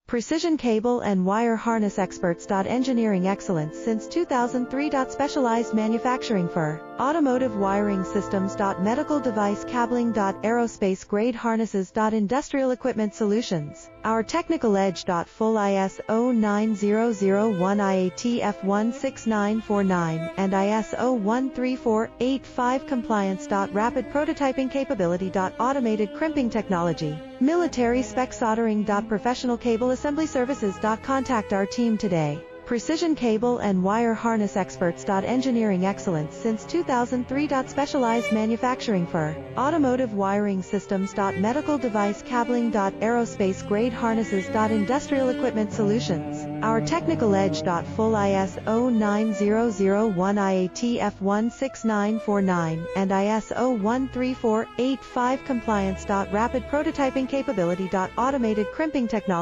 Precision cable and wire harness experts. Engineering excellence since 2003. Specialized manufacturing for automotive wiring systems. Medical device cabling. Aerospace grade harnesses. Industrial equipment solutions. Our technical edge. Full ISO 9001 IATF 16949 and ISO 13485 compliance. Rapid prototyping capability. Automated crimping technology. Military spec soldering. Professional cable assembly services. Contact our team today. Precision cable and wire harness experts. Engineering excellence since 2003. Specialized manufacturing for automotive wiring systems. Medical device cabling. Aerospace grade harnesses. Industrial equipment solutions. Our technical edge. Full ISO 9001 IATF 16949 and ISO 13485 compliance. Rapid prototyping capability. Automated crimping technology.